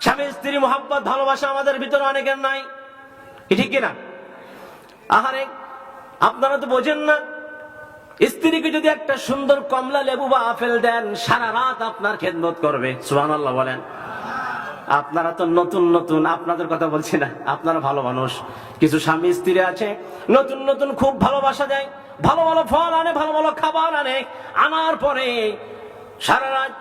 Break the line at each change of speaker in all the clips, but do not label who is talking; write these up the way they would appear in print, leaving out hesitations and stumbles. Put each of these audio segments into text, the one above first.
স্বামী স্ত্রী মহব্বত ভালোবাসা আমাদের ভিতরে অনেকের নাই, ঠিক কিনা? আহারে, আপনারা তো বোঝেন না, স্ত্রীকে যদি একটা সুন্দর কমলা লেবু বা আপেল দেন, সারা রাত আপনার খেদমত করবে। সুবহানাল্লাহ বলেন। আপনারা তো নতুন নতুন, আপনাদের কথা বলছি না, আপনারা ভালো মানুষ। কিছু স্বামী স্ত্রী আছে নতুন নতুন খুব ভালোবাসা দেয়, ভালো ভালো ফল আনে, ভালো ভালো খাবার আনে, আনার পরে সারা রাত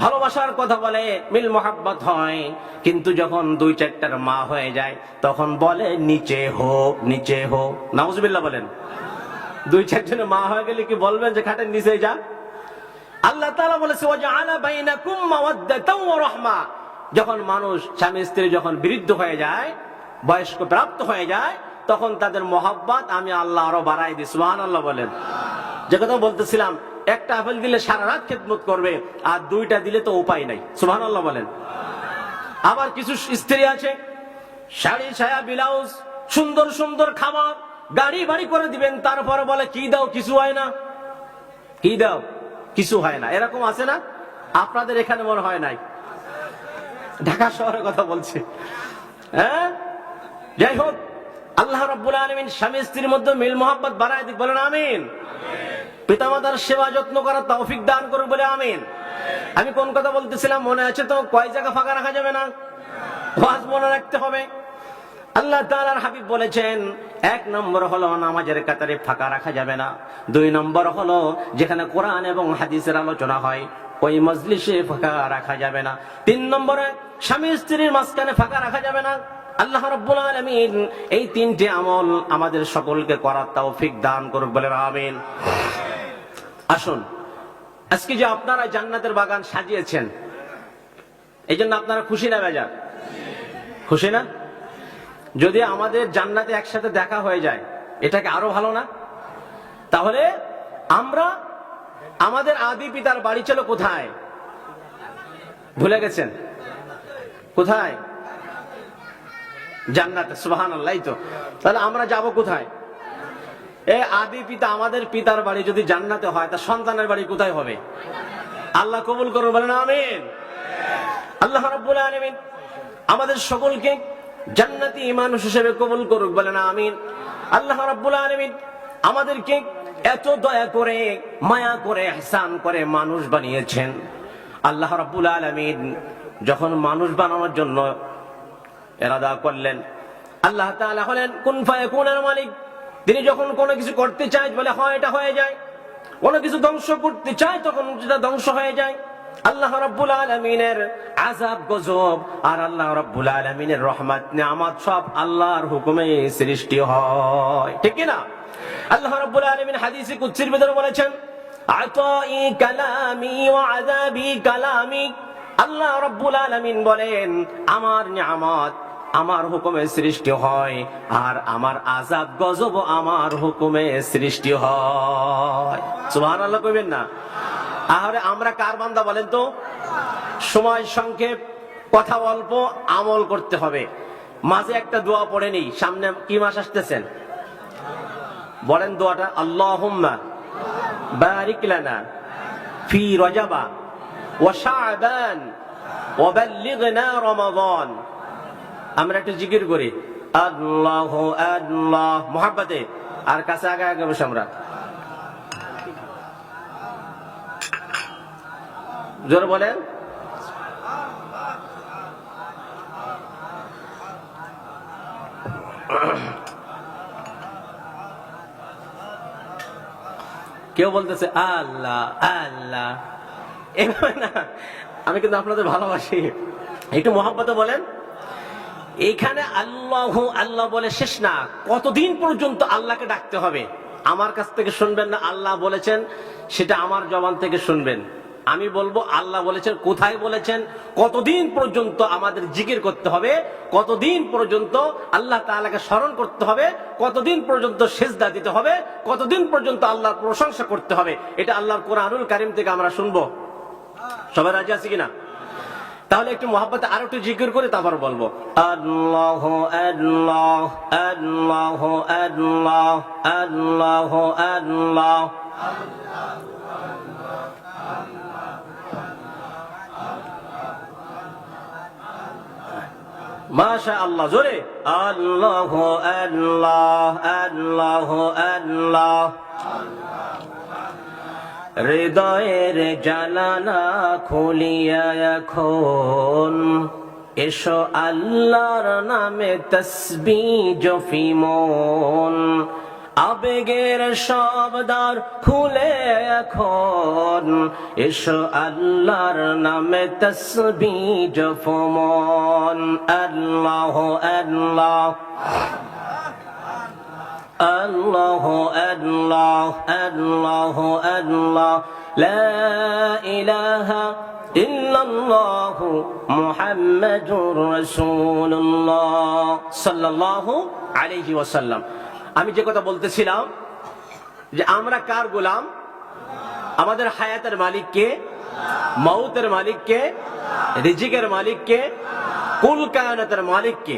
ভালোবাসার কথা বলে, মিল মোহাব্বত হয়, কিন্তু যখন 2-4টার মা হয়ে যায় তখন বলে নিচে হো, নিচে হো। নাউজুবিল্লাহ বলেন। 2-4 জনের মা হয়ে গেলে কি বলবেন যে খাটের নিচে যা? আল্লাহ তাআলা বলেছে ওয়াজআলা বাইনাকুম মাওয়াদ্দাতাও ওয়া রাহমা। যখন মানুষ স্বামী স্ত্রী যখন বিরুদ্ধ হয়ে যায়, বয়স্ক প্রাপ্ত হয়ে যায়, তখন তাদের মহব্বত আমি আল্লাহ আরো বাড়াই দিই। সুবহানাল্লাহ বলেন। যে কথা বলতেছিলাম, একটা আপেল দিলে সারা রাত খেদমত করবে, আর 2টা দিলে তো উপায় নাই। সুবহানাল্লাহ বলেন। আবার কিছু স্ত্রী আছে শাড়ি ছায়া ব্লাউজ, সুন্দর সুন্দর খাবার, গাড়ি বাড়ি করে দিবেন, তারপরে বলে কি দাও, কিছু হয় না। কি দাও, কিছু হয় না। এরকম আছে না? আপনাদের এখানে মনে হয় নাই, ঢাকা শহরের কথা বলছি। হ্যাঁ, যাই হোক, আল্লাহ রাব্বুল আলামিন স্বামী স্ত্রীর মধ্যে মিল মোহাব্বত বাড়ায় দিক, বলেন আমিন। পিতামাতার সেবা যত্ন করার তৌফিক দান করুক, বলে আমিন। আমি কোন কথা বলতেছিলাম মনে আছে তো? কয় জায়গা ফাঁকা রাখা যাবে না, ওয়াজ মনে রাখতে হবে। আল্লাহ তাআলার হাবিব বলেছেন, 1 নম্বর হলো নামাজের কাতারে ফাঁকা রাখা যাবে না। 2 নম্বর হলো যেখানে কোরআন এবং হাদিসের আলোচনা হয় ওই মজলিসে ফাঁকা রাখা যাবে না। 3 নম্বরে স্বামী স্ত্রীর মাঝখানে ফাঁকা রাখা যাবে না। আল্লাহ রাব্বুল আলামিন এই 3টে আমল আমাদের সকলকে করার তৌফিক দান করুক, বলে আমিন। আসুন, আজকে যে আপনারা জান্নাতের বাগান সাজিয়েছেন, এই জন্য আপনারা খুশি না বেজার? খুশি না? যদি আমাদের জান্নাতে একসাথে দেখা হয়ে যায়, এটাকে আরো ভালো না? তাহলে আমরা, আমাদের আদি পিতার বাড়ি ছিল কোথায়? ভুলে গেছেন? কোথায়? জান্নাতে। সুবহানাল্লাহ। তো তাহলে আমরা যাব কোথায়? আদি পিতা, আমাদের পিতার বাড়ি যদি জান্নাতে হয়, তা সন্তানের বাড়ি কোথায় হবে? আল্লাহ কবুল করুন, বলেন আমিন। আল্লাহ রাব্বুল আলামিন আমাদের সকলকে জান্নাতি মানুষ হিসেবে কবুল করুক, বলেন আমিন। আল্লাহ রাব্বুল আলামিন আমাদেরকে এত দয়া করে, মায়া করে, ইহসান করে মানুষ বানিয়েছেন। আল্লাহ রাব্বুল আলামিন যখন মানুষ বানানোর জন্য ইরাদা করলেন, আল্লাহ তাআলা হলেন কুন ফায়াকুনের মালিক। তিনি যখন কোনো কিছু করতে চায় বলে হয়, এটা হয়ে যায়। কোনো কিছু ধ্বংস করতে চায় তখন সেটা ধ্বংস হয়ে যায়। আল্লাহ রাব্বুল আলামিনের আযাব গজব আর আল্লাহ রাব্বুল আলামিনের রহমত নিয়ামত সব আল্লাহর হুকুমে সৃষ্টি হয়, ঠিক কি না? আল্লাহ রাব্বুল আলামিন হাদিসে কুদসির ভিতরে বলেছেন, আতাই কালামি ওয়া আযাবি কালামি। আল্লাহ রাব্বুল আলামিন বলেন, আমার নিয়ামত আমার হুকুমে সৃষ্টি হয়, আর আমার আযাব গজব আমার হুকুমে সৃষ্টি হয়। সুবহানাল্লাহ কইবেন না? আরে আমরা কার বান্দা বলেন তো? সময় সংক্ষেপ, কথা অল্প, আমল করতে হবে। মাঝে একটা দোয়া পড়ে নেই, সামনে কি মাস আসতেছেন? বলেন দোয়াটা, আল্লাহুম্মা বারিক লানা ফি রজবা ওয়া শাবান ওয়া বাল্লিগনা রমাদান। আমরা একটু জিকির করি, আল্লাহ আল্লাহ, মুহাব্বতে। আর কাছে আগে আগে বসে আমরা জোরে বলেন। কেউ বলতেছে আল্লাহ আল্লাহ, এভাবে না। আমি কিন্তু আপনাদের ভালোবাসি, একটু মহব্বতে বলেন। এইখানে আল্লাহ আল্লাহ বলে শেষ না, কতদিন পর্যন্ত আল্লাহকে ডাকতে হবে? আমার কাছ থেকে শুনবেন না আল্লাহ বলেছেন, সেটা আমার জবান থেকে শুনবেন। আমি বলবো আল্লাহ বলেছেন, কোথায় বলেছেন, কতদিন পর্যন্ত আমাদের জিকির করতে হবে, কতদিন পর্যন্ত আল্লাহ তাআলাকে স্মরণ করতে হবে, কতদিন পর্যন্ত সিজদা দিতে হবে, কতদিন পর্যন্ত আল্লাহর প্রশংসা করতে হবে, এটা আল্লাহর কোরআনুল কারীম থেকে আমরা শুনবো। সবাই রাজি আছি কিনা? তাহলে একটু মহব্বতে আরো একটু জিকির করে তারপর বলবো, আল্লাহ আল্লাহ আল্লাহ আল্লাহ আল্লাহ আল্লাহ। মাশা আল্লাহ, জোরে আল্লাহ আল্লাহ আল্লাহ আল্লাহ। হৃদয়ের জানালা খুলিয়া এখন এসো আল্লাহর নামে তাসবিহ জপি মন। আবেগের সব দ্বার খুলে এখন এসো আল্লাহর নামে তাসবিহ জপো মন। আল্লাহ আল্লাহ আল্লাহ আল্লাহ আল্লাহ আল্লাহ লা ইলাহা ইল্লাল্লাহ মুহাম্মাদুর রাসূলুল্লাহ সাল্লাল্লাহু আলাইহি ওয়াসাল্লাম। আমি যে কথা বলতেছিলাম যে আমরা কার গোলাম? আমাদের হায়াতের মালিক কে? মউতের মালিক কে? রিজিকের মালিক কে? কুল কায়নাতের মালিক কে?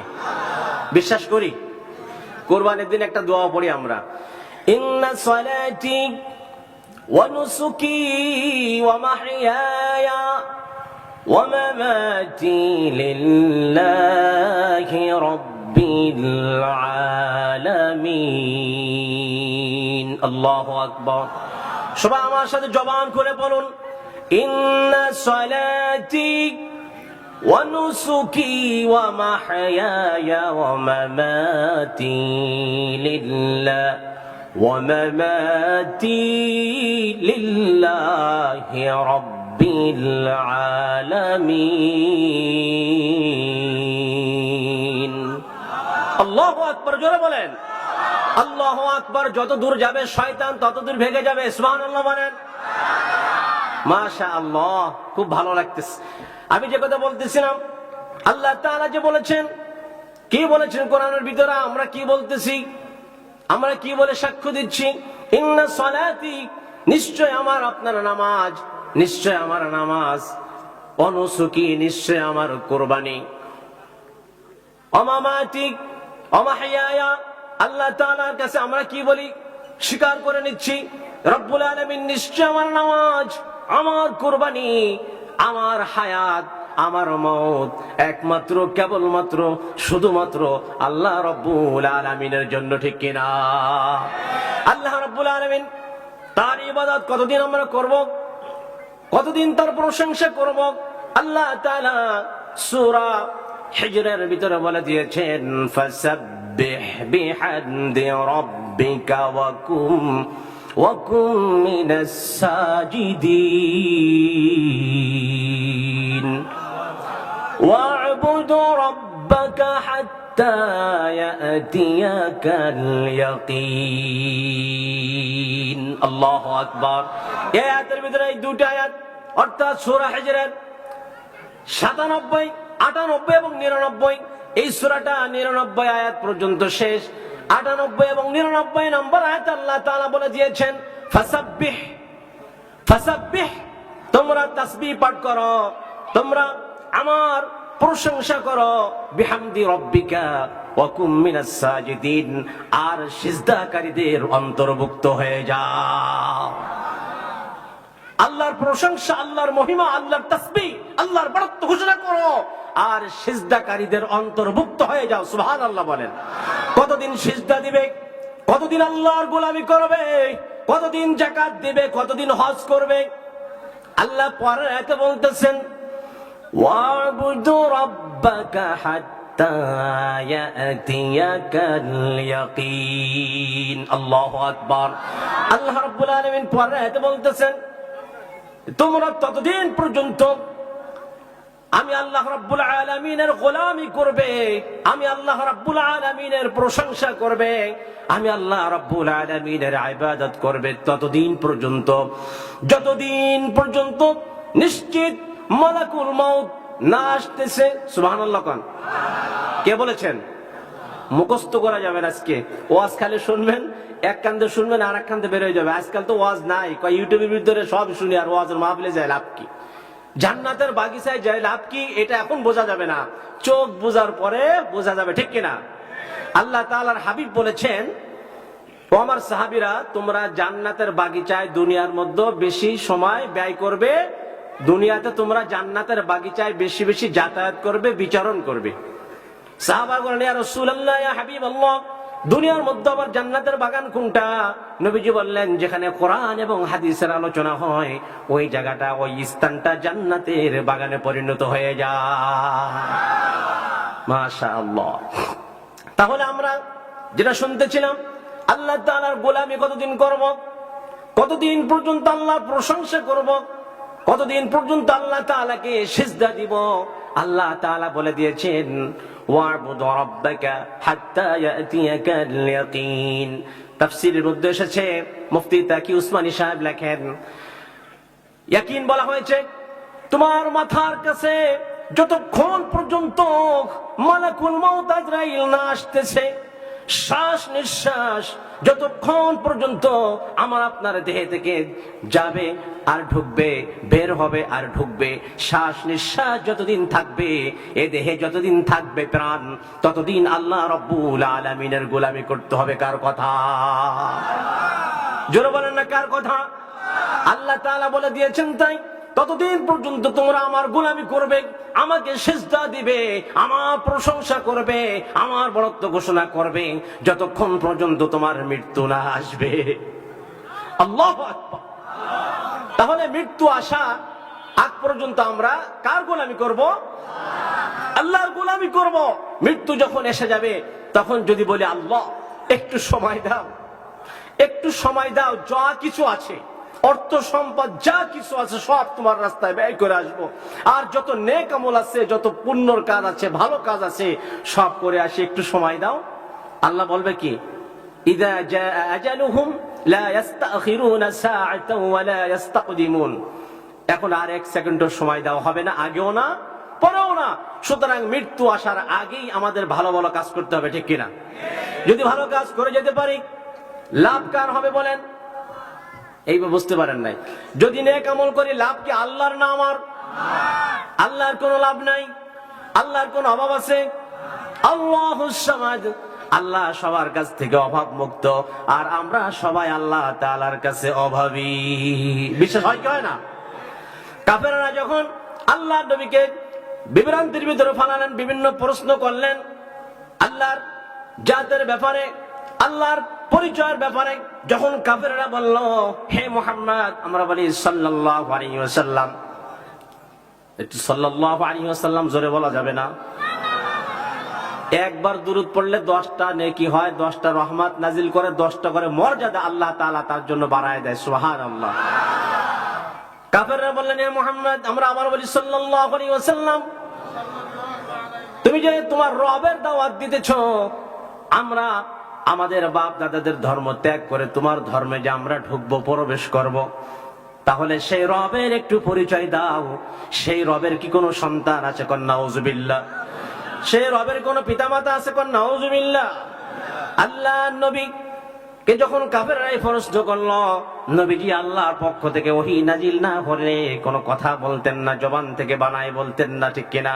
বিশ্বাস করি। কুরবানির দিন একটা দোয়া পড়ি আমরা, ইন্না সালাতি ওয়া নুসুকি ওয়া মাহইয়ায়া ওয়া মামাতি লিল্লাহি রাব্বিল আলামিন। আল্লাহু আকবার। সবাই আমার সাথে জবান খুলে বলুন, ইন্না সালাতি ونسكي ومحياي ومماتي لله رب العالمين। আল্লাহু আকবার, জোরে বলেন আল্লাহু আকবার। যত দূর যাবে শয়তান তত দূর ভেগে যাবে। সুবহানাল্লাহ বলেন। মাশাআল্লাহ, খুব ভালো লাগতেছে। আমি যে কথা বলতেছিলাম, আল্লাহ তাআলা যে বলেছেন, কি বলেছেন কোরআনের ভিতরে, আমরা কি বলতেছি, আমরা কি বলে সাক্ষ্য দিচ্ছি? ইন্না সালাতি, নিশ্চয় আমার আপনার নামাজ, নিশ্চয় আমার নামাজ, অনুসুকি, নিশ্চয় আমার কুরবানি, অমামাতি অমাহিয়ায়া, আল্লাহ তাআলার কাছে আমরা কি বলি? স্বীকার করে নিচ্ছি রব্বুল আলামিন নিশ্চয় আমার নামাজ, আমার কুরবানি, আমার হায়াত, আমার মওত একমাত্র কেবলমাত্র শুধুমাত্র আল্লাহ রব্বুল আলামিনের জন্য, ঠিক কিনা? আল্লাহ রব্বুল আলামিন তার ইবাদত কতদিন আমরা করব? কতদিন তার প্রশংসা করব? আল্লাহ তাআলা সূরা হিজরের ভিতরে বলে দিয়েছেন, ফাসাব্বিহ বিহামদি রাব্বিকা ওয়া কুম মিনাস সাজিদিন ওয়া'বুদ রাব্বাকা হাত্তা ইয়াতিয়াকাল ইয়াকিন। আল্লাহু আকবার। এই আয়াতের ভিতরে এই দুটো আয়াত, অর্থাৎ সূরা হিজরের 97, 98 এবং 99, এই সূরাটা 99 আয়াত পর্যন্ত শেষ। 98 এবং 99 নম্বর আয়াত আল্লাহ তাআলা বলে দিয়েছেন, ফাসাব্বিহ, ফাসাব্বিহ, তোমরা তাসবিহ পাঠ করো, তোমরা আমার প্রশংসা করো, বিহামদি রাব্বিকা ওয়া কুম মিনাস সাজিদিন, আর সিজদাকারীদের অন্তর্ভুক্ত হয়ে যাও। আল্লাহর প্রশংসা, আল্লাহর মহিমা, আল্লাহর তাসবিহ, আল্লাহর বড়ত্ব ঘোষণা করো, আর সিজদাকারীদের অন্তর্ভুক্ত হয়ে যাও। সুবহানাল্লাহ বলেন। কতদিন সিজদা দিবে? কতদিন আল্লাহর গোলামি করবে? কতদিন যাকাত দিবে? কতদিন হজ করবে? আল্লাহ পরের আয়াতে বলতেছেন, ওয়া'বুদ রাব্বাকা হাত্তা ইয়াতিয়াকাল ইয়াকিন। আল্লাহু আকবার। আল্লাহ রাব্বুল আলামিন পরের আয়াতে বলতেছেন, তোমরা ততদিন পর্যন্ত আমি আল্লাহ রাব্বুল আলামিনের গোলামি করবে, আমি আল্লাহ রাব্বুল আলামিনের প্রশংসা করবে, আমি আল্লাহ রাব্বুল আলামিনের ইবাদত করবে ততদিন পর্যন্ত, যতদিন পর্যন্ত নিশ্চিত মালাকুল মউত না আসতেছে। সুবহানাল্লাহ কোন? কে বলেছেন? মুখস্থ করা যাবে না। আজকে ওয়াজ খালি শুনবেন, এক কান্দে শুনবেন আর এক কান্দে বের হয়ে যাবে। আজকাল তো ওয়াজ নাই, ইউটিউবের ভিতরে সব শুনি, আর ওয়াজের মাহফিলে যায় লাভ কি? জান্নাতের বাগিচায় যায় লাভ কি? এটা এখন বোঝা যাবে না, চোখ বোঝার পরে বোঝা যাবে, ঠিক কিনা? আল্লাহ তাআলার হাবিব বলেছেন, ও আমার সাহাবীরা, তোমরা জান্নাতের বাগিচায় দুনিয়ার মধ্যে বেশি সময় ব্যয় করবে, দুনিয়াতে তোমরা জান্নাতের বাগিচায় বেশি বেশি যাতায়াত করবে, বিচরণ করবে। সাহাবা বলেন, ইয়া রাসূলুল্লাহ, ইয়া হাবিবাল্লাহ, দুনিয়ার মধ্যে আবার জান্নাতের বাগান কোনটা? নবীজি বললেন, যেখানে কোরআন এবং হাদিসের আলোচনা হয় ওই জায়গাটা, ওই স্থানটা জান্নাতের বাগানে পরিণত হয়ে যায়। মাশাআল্লাহ। তাহলে আমরা যেটা শুনতেছিলাম, আল্লাহ তাআলার গোলামি কতদিন করব? কতদিন পর্যন্ত আল্লাহর প্রশংসা করব? কতদিন পর্যন্ত আল্লাহ তাআলাকে সিজদা দিব? আল্লাহ তাআলা বলে দিয়েছেন, ওয়া'বুদ রাব্বাকা হাত্তা ইয়াতিয়াকাল ইয়াকিন। তাফসীরের মধ্যে এসেছে, মুফতি তাকি উসমানী সাহেব লেখেন, ইয়াকিন বলা হয়েছে তোমার মাথার কাছে যতক্ষণ পর্যন্ত মালাকুল মউত আজরাইল না আসতেছে, শ্বাস নিঃশ্বাস যতক্ষণ পর্যন্ত আমার আপনার দেহে থেকে যাবে আর ঢুকবে, বের হবে আর ঢুকবে, শ্বাস নিঃশ্বাস যতদিন থাকবে, এ দেহে যতদিন থাকবে প্রাণ, ততদিন আল্লাহ রাব্বুল আলামিনের গোলামি করতে হবে। কার কথা? জোরে বলেন না, কার কথা? আল্লাহ তাআলা বলে দিয়েছেন, তাই ততদিন পর্যন্ত তোমরা আমার গোলামি করবে, আমাকে সিজদা দিবে, আমার প্রশংসা করবে, আমার বড়ত্ব ঘোষণা করবে, যতক্ষণ পর্যন্ত তোমার মৃত্যু না আসবে। আল্লাহু আকবার। তাহলে মৃত্যু আসা আগ পর্যন্ত আমরা কার গোলামি করব? আল্লাহর গোলামি করব। মৃত্যু যখন এসে যাবে তখন যদি বলি, আল্লাহ একটু সময় দাও, একটু সময় দাও, যা কিছু আছে, অর্থ সম্পদ যা কিছু আছে সব তোমার রাস্তায় ব্যয় করে আসবো, আর যত নেক আমল আছে, যত পুণ্যর কাজ আছে, ভালো কাজ আছে, সব করে আসি, একটু সময় দাও। আল্লাহ বলবে কি, ইযা জাআ আজালুহুম লা ইস্তাখিরুনা সাআতাও ওয়া লা ইস্তাকদিমুন। এখন আর এক সেকেন্ডও সময় দেওয়া হবে না, আগেও না পরেও না। সুতরাং মৃত্যু আসার আগেই আমাদের ভালো ভালো কাজ করতে হবে, ঠিক কিনা? যদি ভালো কাজ করে যেতে পারি, লাভ কার হবে বলেন? এইভাবে বুঝতে পারেন নাই। যদি নেক আমল করি, লাভ কি আল্লাহর না আমার? আল্লাহর কোনো লাভ নাই, আল্লাহর কোনো অভাব আছে? আল্লাহুস সামাদ, আল্লাহ সবার কাছ থেকে অভাব মুক্ত, আর আমরা সবাই আল্লাহ তাআলার কাছে অভাবী। বিশ্বাস হয় কি হয় না? কাফেররা যখন আল্লাহর নবীকে বিভ্রান্তির ভিতরে ফালালেন, বিভিন্ন প্রশ্ন করলেন আল্লাহর জাতের ব্যাপারে, আল্লাহর পরিচয়ের ব্যাপারে, যখন কাফেররা বলল, হে মুহাম্মদ, আমরা বলি সাল্লাল্লাহু আলাইহি ওয়াসাল্লাম, একটু সাল্লাল্লাহু আলাইহি ওয়াসাল্লাম জোরে বলা যাবে না? একবার দুরূদ পড়লে 10টা নেকি হয়, 10টা রহমত নাজিল করে, 10টা করে মর্যাদা আল্লাহ তাআলা তার জন্য বাড়ায় দেয়। সুবহানাল্লাহ। কাফেররা বললেন, হে মুহাম্মদ, আমরা আবার বলি সাল্লাল্লাহু আলাইহি ওয়াসাল্লাম, তুমি যে তোমার রবের দাওয়াত দিতেছো, আমরা আমাদের বাপ দাদাদের ধর্ম ত্যাগ করে তোমার ধর্মে যে আমরা ঢুকবো, প্রবেশ করব, তাহলে সেই রবের একটু পরিচয় দাও। সেই রবের কি কোনো সন্তান আছে? কোন নাউজুবিল্লাহ। সেই রবের কোন পিতামাতা আছে? কোন নাউজুবিল্লাহ। আল্লাহ নবী কে যখন কাফেররা প্রশ্ন করলো, নবীজি আল্লাহর পক্ষ থেকে ওহী নাজিল না হলে কোনো কথা বলতেন না, জবান থেকে বানায় বলতেন না, ঠিক কিনা?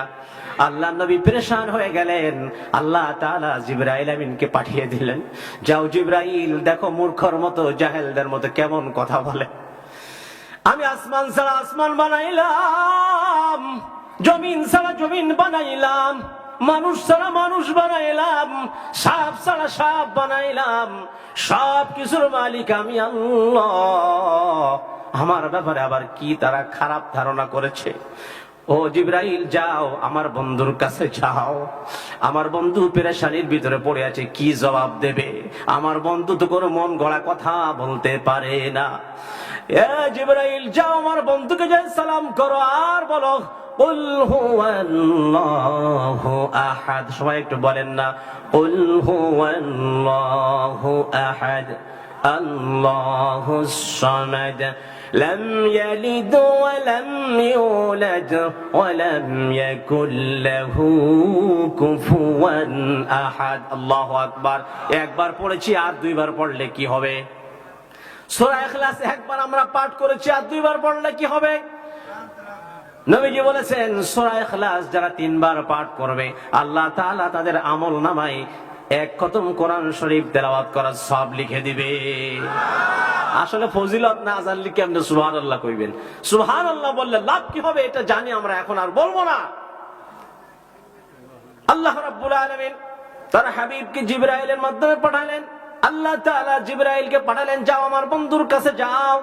আল্লাহ নবী পেরেশান হয়ে গেলেন। আল্লাহ তাআলা জিবরাইল আমিনকে পাঠিয়ে দিলেন, যাও জিবরাইল, দেখো মূর্খর মতো, জাহেলদের মতো কেমন কথা বলে। আমি আসমান ছাড়া আসমান বানাইলাম, জমিন ছাড়া জমিন বানাইলাম, মানুষ ছাড়া মানুষ বানাইলাম, সাপ ছাড়া সাপ বানাইলাম, সব কিছুর মালিক আমি আল্লাহ। আমার ব্যাপারে আবার কি তারা খারাপ ধারণা করেছে? ও জিবরাইল, যাও আমার বন্ধুর কাছে যাও, আমার বন্ধু পেরেশানির ভিতরে পড়ে আছে, কি জবাব দেবে? আমার বন্ধু তো কোনো মন গড়া কথা বলতে পারে না। এ জিবরাইল, যাও আমার বন্ধুকে যাই সালাম করো, আর বলো কুল হুয়াল্লাহু আহাদ। সবাই একটু বলেন না, কুল হুয়াল্লাহু আহাদ আল্লাহুস সামাদ লাম ইয়ালিদ ওয়া লাম ইউলাদ ওয়া লাম ইয়াকুল লাহু কুফুয়ান আহাদ। আল্লাহু আকবার। একবার পড়েছি, আর দুইবার পড়লে কি হবে? সূরা ইখলাস একবার আমরা পাঠ করেছি, আর দুইবার পড়লে কি হবে? নবীজি বলেছেন, সূরা ইখলাস যারা 3 বার পাঠ করবে, আল্লাহ তাআলা তাদের আমল নামায় এক খতম কোরআন শরীফ তেলাওয়াত করার সওয়াব লিখে দিবে। আসলে ফজিলত না জানলে কেমনে সুবহানাল্লাহ কইবেন? সুবহানাল্লাহ বললে লাভ কি হবে এটা জানি আমরা, এখন আর বলবো না। আল্লাহ রাব্বুল আলামিন তার হাবিবকে জিবরাইলের মাধ্যমে পাঠালেন। আল্লাহ তাআলা জিবরাইলকে পাঠালেন, যাও আমার বন্ধুর কাছে যাও,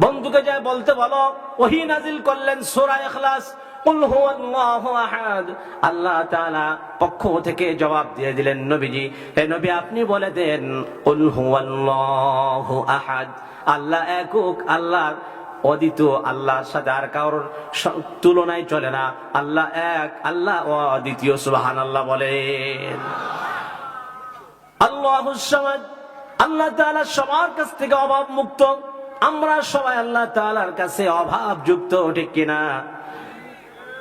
বন্ধুকে যায় বলতে বলো। ওহী নাজিল করলেন সূরা ইখলাস, কুল হুয়াল্লাহু আহাদ। আল্লাহ তাআলা পক্ষ থেকে জবাব দিয়ে দিলেন, নবীজি, হে নবী আপনি বলে দেন কুল হুয়াল্লাহু আহাদ, আল্লাহ একক, আল্লাহ অদ্বিতীয়, আল্লাহর সাথে আর কারোর তুলনায় চলে না, আল্লাহ এক, আল্লাহ অদ্বিতীয়। সুবহানাল্লাহ বলেন। আল্লাহুস সামাদ, আল্লাহ তাআলা সবার কাছ থেকে অভাব মুক্ত। আমরা সবাই আল্লাহ তাআলার কাছে অভাব যুক্ত, ঠিক কিনা?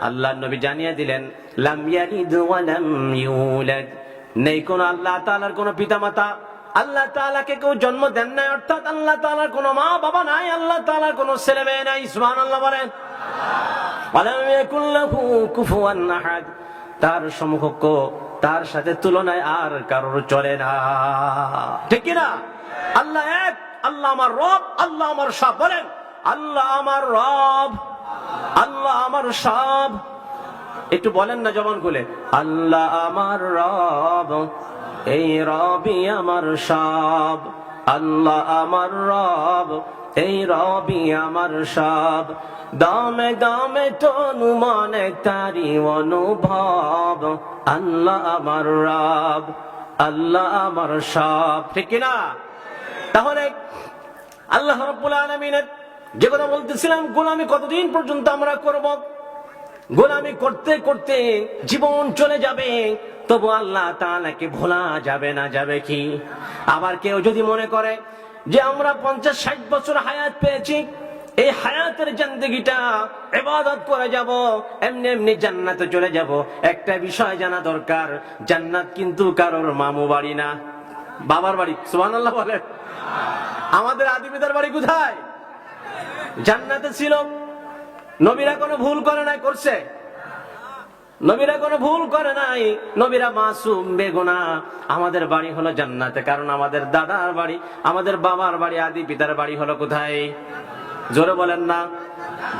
আল্লাহ নবী জানিয়ে দিলেন, লাম ইয়ালিদ ওয়া লাম ইউলাদ, নেই কোন আল্লাহ তাআলার কোন পিতামাতা, আল্লাহ তাআলাকে কেউ জন্ম দেন নাই, অর্থাৎ আল্লাহ তাআলার কোনো মা বাবা নাই, আল্লাহ তাআলার কোনো ছেলে মেয়ে নাই। সুবহানাল্লাহ বলেন। ওয়া লাম ইয়াকুল লাহু কুফুয়ান আহাদ, তার সমকক্ষ, তার সাথে তুলনায় আর কারোর চলে না, ঠিক কি না? আল্লাহ এক, আল্লাহ আমার রব, আল্লাহ আমার সব। বলেন, আল্লাহ আমার রব, আল্লাহ আমার সব। একটু বলেন না জবান খুলে, আল্লাহ আমার রব, এই রবই আমার সব। আল্লাহ আমার রব, এই রবি আমার সব। দামে দামে তনু মনে তারি অনুভব, আল্লাহ আমার রব, আল্লাহ আমার সব, ঠিক না? তাহলে আল্লাহ রাব্বুল আলামিনের যে কথা বলতেছিলাম, গোলামি কতদিন পর্যন্ত আমরা করব? গোলামি করতে করতে জীবন চলে যাবে, তবু আল্লাহ তাআলাকে ভোলা যাবে না, যাবে কি? আবার কেউ যদি মনে করে যে আমরা 50-60 বছর হায়াত পেয়েছি, এই হায়াতের জিন্দেগিটা ইবাদত করে যাব, এমনি এমনি জান্নাতে চলে যাব, একটা বিষয় জানা দরকার, জান্নাত কিন্তু কারোর মামু বাড়ি না, বাবার বাড়ি। সুবহানাল্লাহ বলেন। আমাদের আদি পিতার বাড়ি কোথায়? জান্নাতে ছিল। নবীরা কোনো ভুল করে নাই, করছে? নবীরা কোনো ভুল করে নাই, নবীরা মাসুম বেগুনাহ। আমাদের বাড়ি হলো জান্নাতে, কারণ আমাদের দাদার বাড়ি, আমাদের বাবার বাড়ি, আদি পিতার বাড়ি হলো কোথায়? জোরে বলেন না।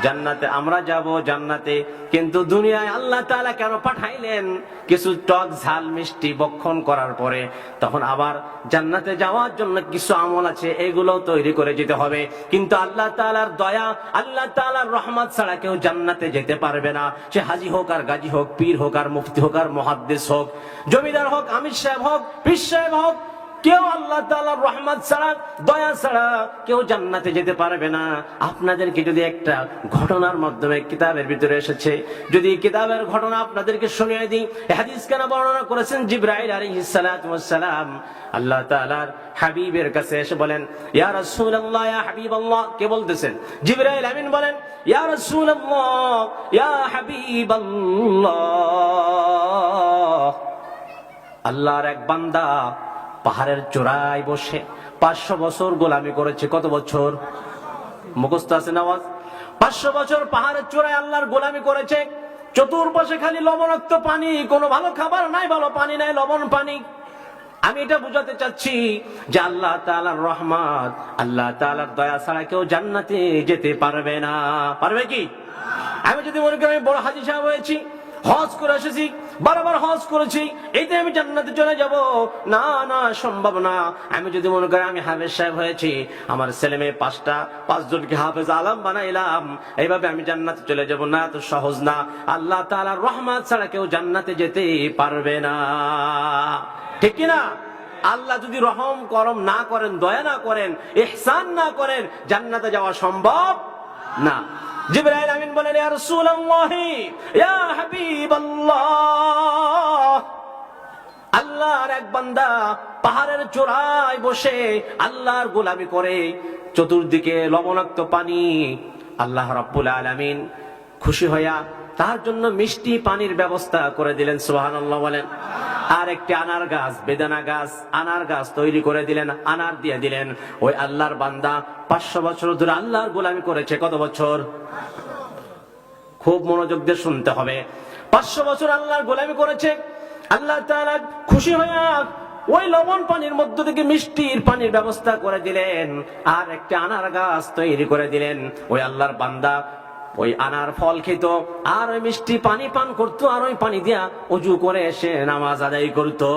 জান্নাতে। আমরা যাব জান্নাতে, কিন্তু দুনিয়ায় আল্লাহ তাআলা কেন পাঠাইলেন? কিছু টক ঝাল মিষ্টি বক্ষণ করার পরে তখন আবার জান্নাতে যাওয়ার জন্য কিছু আমল আছে, এগুলো তৈরি করে যেতে হবে। কিন্তু আল্লাহ তাআলার দয়া, আল্লাহ তাআলার রহমত ছাড়া কেউ জান্নাতে যেতে পারবে না। সে হাজী হোক আর গাজী হোক, পীর হোক আর মুফতি হোক আর মুহাদ্দিস হোক, জমিদার হোক, আমির সাহেব হোক, পীর সাহেব হোক, কেউ আল্লাহ তাআলার রহমত ছাড়া, দয়া ছাড়া কেউ জান্নাতে যেতে পারবে না। আপনাদেরকে যদি একটা ঘটনার মাধ্যমে, কিতাবের ভিতরে এসেছে, যদি কিতাবের ঘটনা আপনাদেরকে শুনিয়ে দিই। হাদিস কেন বর্ণনা করেছেন জিবরাইল আলাইহিস সালাতু ওয়াস সালাম আল্লাহ তাআলার হাবিবের কাছে এসে বলেন, ইয়া রাসূলুল্লাহ, ইয়া হাবিবাল্লাহ। কে বলতেছেন? জিবরাইল আমিন বলেন, ইয়া রাসূলুল্লাহ, ইয়া হাবিবাল্লাহ, আল্লাহর এক বান্দা পাহাড়ের চূড়ায় বসে 500 বছর গোলামি করেছে। কত বছর? মুখস্থ আছে নামাজ? 500 বছর পাহাড়ের চূড়ায় আল্লাহর গোলামি করেছে। চতুর্পাশে খালি লবণাক্ত পানি, কোনো ভালো খাবার নাই, ভালো পানি নাই, লবণ পানি। আমি এটা বুঝাতে চাচ্ছি যে আল্লাহ তাআলার রহমত, আল্লাহ তাআলার দয়া ছাড়া কেউ জান্নাতে যেতে পারবে না। পারবে কি? আমি যদি মনে করি আমি বড় হাজী সাহেব হয়েছি, হজ করে এসেছি, বারবার হজ করেছি, এইতে আমি জান্নাতে চলে যাব, না না, সম্ভব না। আমি যদি মনে করি আমি হাফেজ সাহেব হয়েছি, আমার ছেলে মেয়ে 5জনকে হাফেজ আলম বানাইলাম, এইভাবে আমি জান্নাতে চলে যাব, না, তো সহজ না। আল্লাহ তাআলার রহমত ছাড়া কেউ জান্নাতে যেতে পারবে না, ঠিক কি না? আল্লাহ যদি রহম করম না করেন, দয়া না করেন, ইহসান না করেন, জান্নাতে যাওয়া সম্ভব না। জিবরাইল আমিন বলেন, ইয়া রাসূলুল্লাহ, ইয়া হাবিবাল্লাহ, আল্লাহর এক বান্দা পাহাড়ের চূড়ায় বসে আল্লাহর গোলামি করে, চতুর্দিকে লবণাক্ত পানি। আল্লাহ রাব্বুল আলামিন খুশি হইয়া তার জন্য মিষ্টি পানির ব্যবস্থা করে দিলেন। সুবহানাল্লাহ বলেন। আর একটি আনার গাছ, বেদানা গাছ, আনার গাছ তৈরি করে দিলেন, আনার দিয়ে দিলেন। ওই আল্লাহর বান্দা 500 বছর ধরে আল্লাহর গোলামি করেছে। কত বছর? খুব মনোযোগ দিয়ে শুনতে হবে। 500 বছর আল্লাহর গোলামি করেছে। আল্লাহ তাআলা খুশি হইয়া ওই লবণ পানির মধ্য থেকে মিষ্টির পানির ব্যবস্থা করে দিলেন, আর একটা আনার গাছ তৈরি করে দিলেন। ওই আল্লাহর বান্দা ওই আনার ফল খেত, আর ওই মিষ্টি পানি পান করতো, আর ওই পানি দিয়া অজু করে এসে নামাজ আদায় করতো।